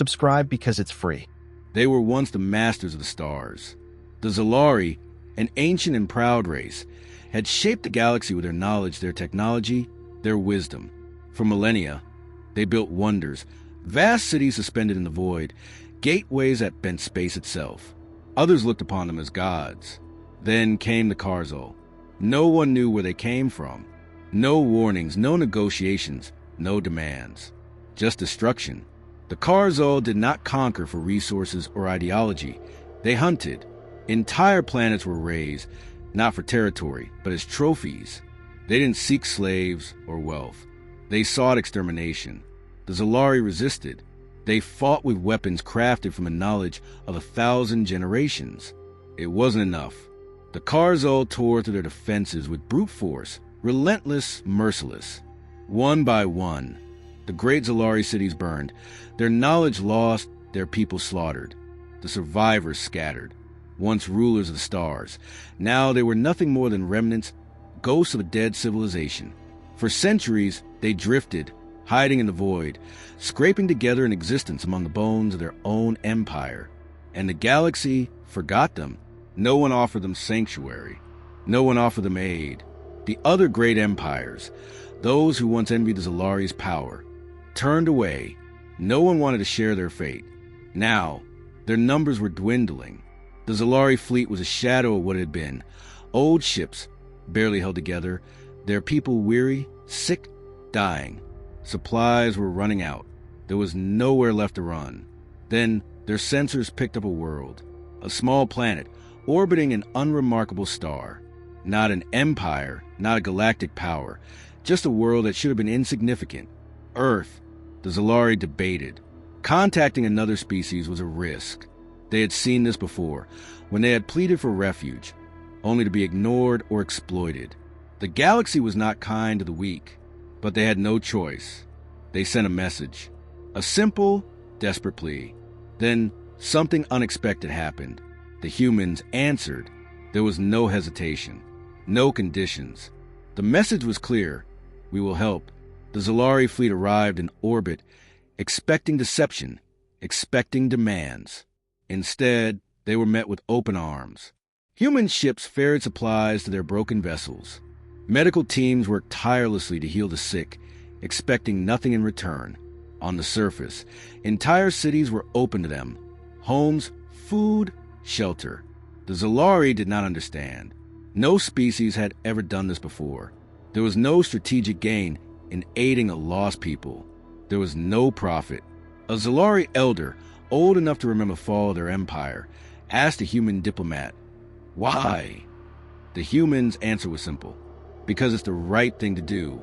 Subscribe because it's free. They were once the masters of the stars. The Zalari, an ancient and proud race, had shaped the galaxy with their knowledge, their technology, their wisdom. For millennia, they built wonders, vast cities suspended in the void, gateways that bent space itself. Others looked upon them as gods. Then came the Karzul. No one knew where they came from. No warnings, no negotiations, no demands. Just destruction. The Karzul did not conquer for resources or ideology. They hunted. Entire planets were raised, not for territory, but as trophies. They didn't seek slaves or wealth. They sought extermination. The Zalari resisted. They fought with weapons crafted from the knowledge of 1,000 generations. It wasn't enough. The Karzul tore through their defenses with brute force, relentless, merciless. One by one, the great Zalari cities burned, their knowledge lost, their people slaughtered, the survivors scattered. Once rulers of the stars, now they were nothing more than remnants, ghosts of a dead civilization. For centuries, they drifted, hiding in the void, scraping together an existence among the bones of their own empire. And the galaxy forgot them. No one offered them sanctuary. No one offered them aid. The other great empires, those who once envied the Zalari's power, turned away. No one wanted to share their fate. Now, their numbers were dwindling. The Zalari fleet was a shadow of what it had been. Old ships, barely held together, their people weary, sick, dying. Supplies were running out. There was nowhere left to run. Then their sensors picked up a world, a small planet, orbiting an unremarkable star. Not an empire, not a galactic power, just a world that should have been insignificant. Earth. The Zalari debated. Contacting another species was a risk. They had seen this before, when they had pleaded for refuge, only to be ignored or exploited. The galaxy was not kind to the weak, but they had no choice. They sent a message. A simple, desperate plea. Then something unexpected happened. The humans answered. There was no hesitation, no conditions. The message was clear. We will help. The Zalari fleet arrived in orbit, expecting deception, expecting demands. Instead, they were met with open arms. Human ships ferried supplies to their broken vessels. Medical teams worked tirelessly to heal the sick, expecting nothing in return. On the surface, entire cities were open to them. Homes, food, shelter. The Zalari did not understand. No species had ever done this before. There was no strategic gain in aiding a lost people. There was no profit. A Zalari elder, old enough to remember the fall of their empire, asked a human diplomat, "Why?" The human's answer was simple. Because it's the right thing to do.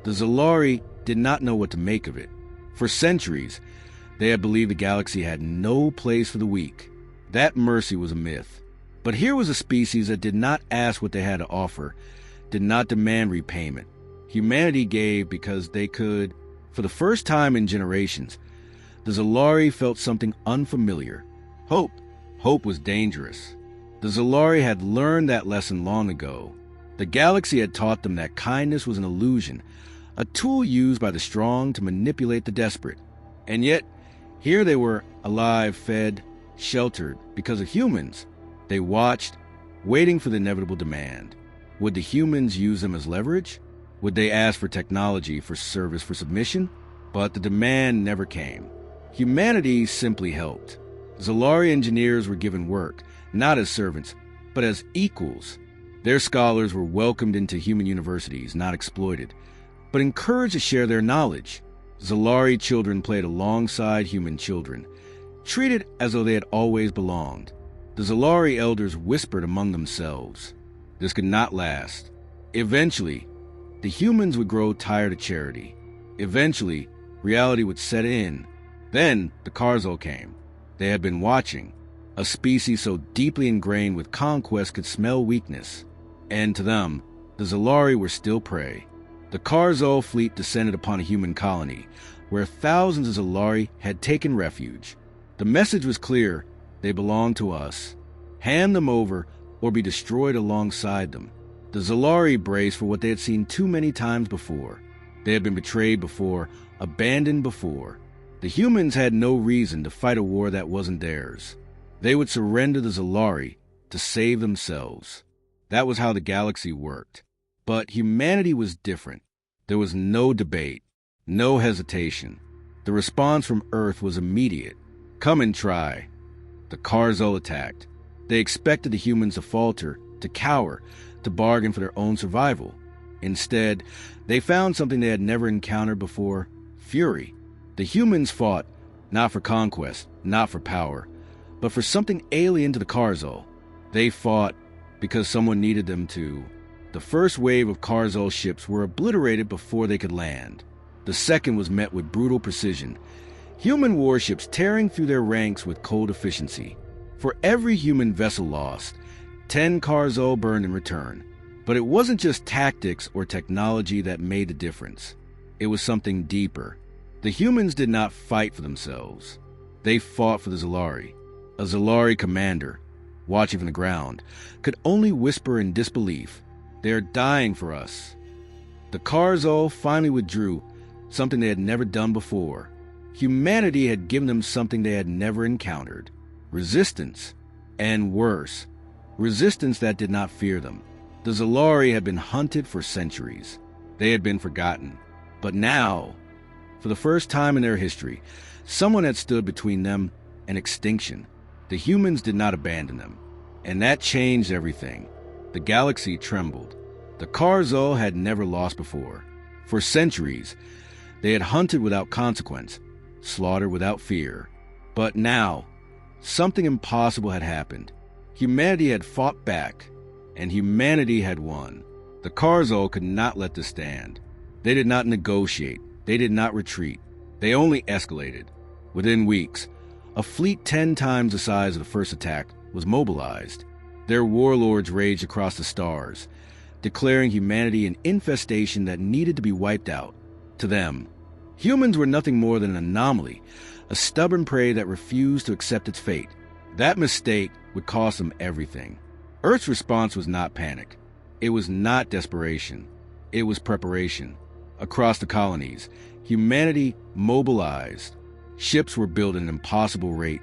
The Zalari did not know what to make of it. For centuries, they had believed the galaxy had no place for the weak. That mercy was a myth. But here was a species that did not ask what they had to offer, did not demand repayment. Humanity gave because they could. For the first time in generations, the Zalari felt something unfamiliar. Hope. Hope was dangerous. The Zalari had learned that lesson long ago. The galaxy had taught them that kindness was an illusion, a tool used by the strong to manipulate the desperate. And yet, here they were, alive, fed, sheltered, because of humans. They watched, waiting for the inevitable demand. Would the humans use them as leverage? Would they ask for technology, for service, for submission? But the demand never came. Humanity simply helped. Zalari engineers were given work, not as servants, but as equals. Their scholars were welcomed into human universities, not exploited, but encouraged to share their knowledge. Zalari children played alongside human children, treated as though they had always belonged. The Zalari elders whispered among themselves. This could not last. Eventually, the humans would grow tired of charity. Eventually, reality would set in. Then the Karzul came. They had been watching. A species so deeply ingrained with conquest could smell weakness. And to them, the Zalari were still prey. The Karzul fleet descended upon a human colony, where thousands of Zalari had taken refuge. The message was clear. They belonged to us. Hand them over or be destroyed alongside them. The Zalari braced for what they had seen too many times before. They had been betrayed before, abandoned before. The humans had no reason to fight a war that wasn't theirs. They would surrender the Zalari to save themselves. That was how the galaxy worked. But humanity was different. There was no debate, no hesitation. The response from Earth was immediate. Come and try. The Karzul attacked. They expected the humans to falter, to cower, to bargain for their own survival. Instead, they found something they had never encountered before: fury. The humans fought, not for conquest, not for power, but for something alien to the Karzul. They fought because someone needed them to. The first wave of Karzul ships were obliterated before they could land. The second was met with brutal precision, human warships tearing through their ranks with cold efficiency. For every human vessel lost, 10 Karzul burned in return. But it wasn't just tactics or technology that made the difference. It was something deeper. The humans did not fight for themselves. They fought for the Zalari. A Zalari commander, watching from the ground, could only whisper in disbelief, "They are dying for us." The Karzul finally withdrew, something they had never done before. Humanity had given them something they had never encountered: resistance. And worse, resistance that did not fear them. The Zalari had been hunted for centuries. They had been forgotten. But now, for the first time in their history, someone had stood between them and extinction. The humans did not abandon them. And that changed everything. The galaxy trembled. The Karzul had never lost before. For centuries, they had hunted without consequence, slaughtered without fear. But now, something impossible had happened. Humanity had fought back, and humanity had won. The Karzul could not let this stand. They did not negotiate. They did not retreat. They only escalated. Within weeks, a fleet 10 times the size of the first attack was mobilized. Their warlords raged across the stars, declaring humanity an infestation that needed to be wiped out. To them, humans were nothing more than an anomaly, a stubborn prey that refused to accept its fate. That mistake would cost them everything. Earth's response was not panic. It was not desperation. It was preparation. Across the colonies, humanity mobilized. Ships were built at an impossible rate.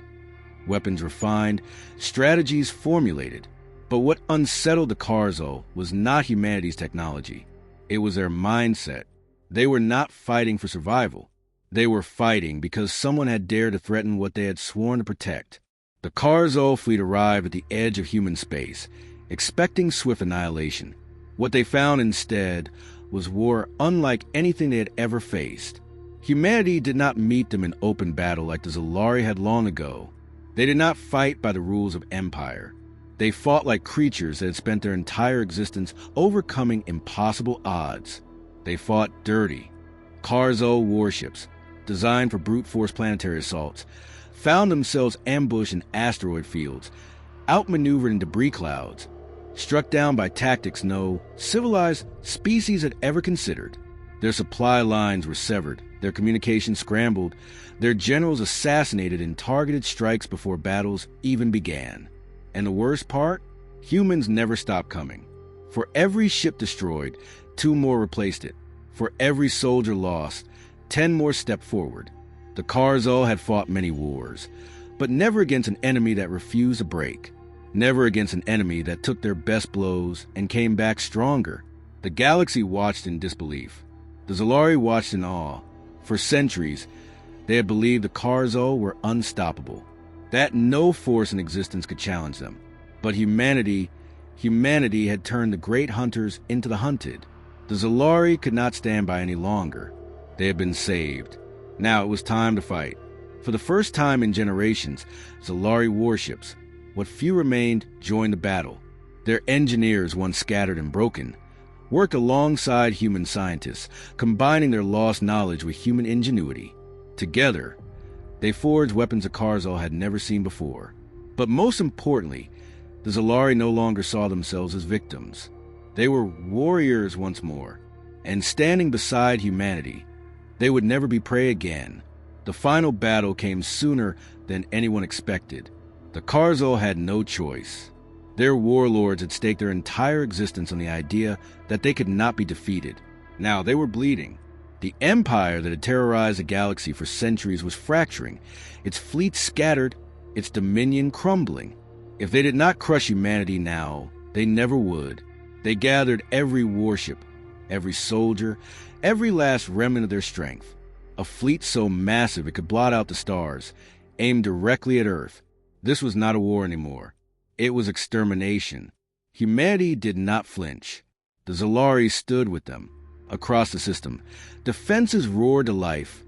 Weapons refined, strategies formulated. But what unsettled the Karzul was not humanity's technology. It was their mindset. They were not fighting for survival. They were fighting because someone had dared to threaten what they had sworn to protect. The Karzul fleet arrived at the edge of human space, expecting swift annihilation. What they found instead was war unlike anything they had ever faced. Humanity did not meet them in open battle like the Zalari had long ago. They did not fight by the rules of empire. They fought like creatures that had spent their entire existence overcoming impossible odds. They fought dirty. Karzul warships, designed for brute force planetary assaults, found themselves ambushed in asteroid fields, outmaneuvered in debris clouds, struck down by tactics no civilized species had ever considered. Their supply lines were severed, their communications scrambled, their generals assassinated in targeted strikes before battles even began. And the worst part? Humans never stopped coming. For every ship destroyed, 2 more replaced it. For every soldier lost, 10 more stepped forward. The Karzul had fought many wars, but never against an enemy that refused to break. Never against an enemy that took their best blows and came back stronger. The galaxy watched in disbelief. The Zalari watched in awe. For centuries, they had believed the Karzul were unstoppable, that no force in existence could challenge them. But humanity had turned the great hunters into the hunted. The Zalari could not stand by any longer. They had been saved. Now it was time to fight. For the first time in generations, Zalari warships, what few remained, joined the battle. Their engineers, once scattered and broken, worked alongside human scientists, combining their lost knowledge with human ingenuity. Together, they forged weapons the Karzul had never seen before. But most importantly, the Zalari no longer saw themselves as victims. They were warriors once more, and standing beside humanity, they would never be prey again. The final battle came sooner than anyone expected. The Karzul had no choice. Their warlords had staked their entire existence on the idea that they could not be defeated. Now they were bleeding. The empire that had terrorized the galaxy for centuries was fracturing, its fleet scattered, its dominion crumbling. If they did not crush humanity now, they never would. They gathered every warship, every soldier, every last remnant of their strength. A fleet so massive it could blot out the stars, aimed directly at Earth. This was not a war anymore. It was extermination. Humanity did not flinch. The Zolari stood with them. Across the system, defenses roared to life.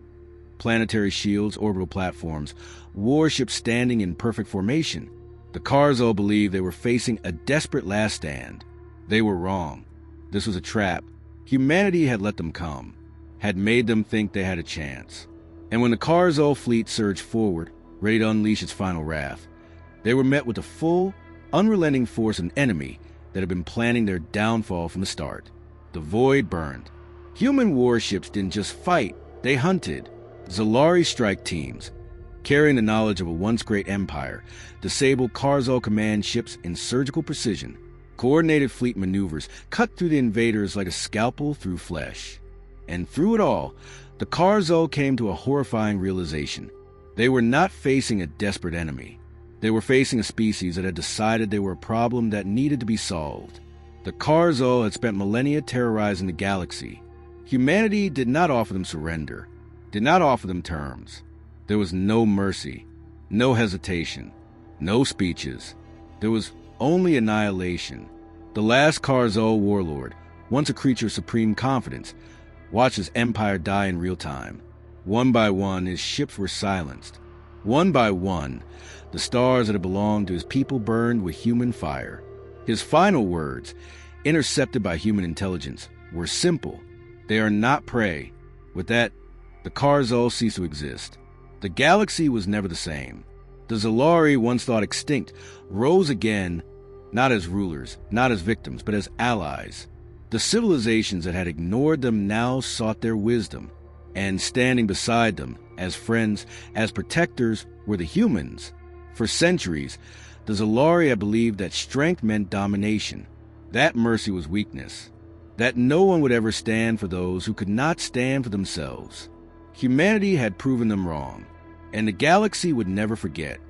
Planetary shields, orbital platforms, warships standing in perfect formation. The Karzul believed they were facing a desperate last stand. They were wrong. This was a trap. Humanity had let them come, had made them think they had a chance. And when the Karzul fleet surged forward, ready to unleash its final wrath, they were met with the full, unrelenting force of an enemy that had been planning their downfall from the start. The void burned. Human warships didn't just fight, they hunted. Zolari strike teams, carrying the knowledge of a once great empire, disabled Karzul command ships in surgical precision. Coordinated fleet maneuvers cut through the invaders like a scalpel through flesh. And through it all, the Karzul came to a horrifying realization. They were not facing a desperate enemy. They were facing a species that had decided they were a problem that needed to be solved. The Karzul had spent millennia terrorizing the galaxy. Humanity did not offer them surrender, did not offer them terms. There was no mercy, no hesitation, no speeches. There was only annihilation. The last Karzul warlord, once a creature of supreme confidence, watched his empire die in real time. One by one, his ships were silenced. One by one, the stars that had belonged to his people burned with human fire. His final words, intercepted by human intelligence, were simple. They are not prey. With that, the Karzul ceased to exist. The galaxy was never the same. The Zolari, once thought extinct, rose again, not as rulers, not as victims, but as allies. The civilizations that had ignored them now sought their wisdom, and standing beside them, as friends, as protectors, were the humans. For centuries, the Zolari had believed that strength meant domination, that mercy was weakness, that no one would ever stand for those who could not stand for themselves. Humanity had proven them wrong, and the galaxy would never forget.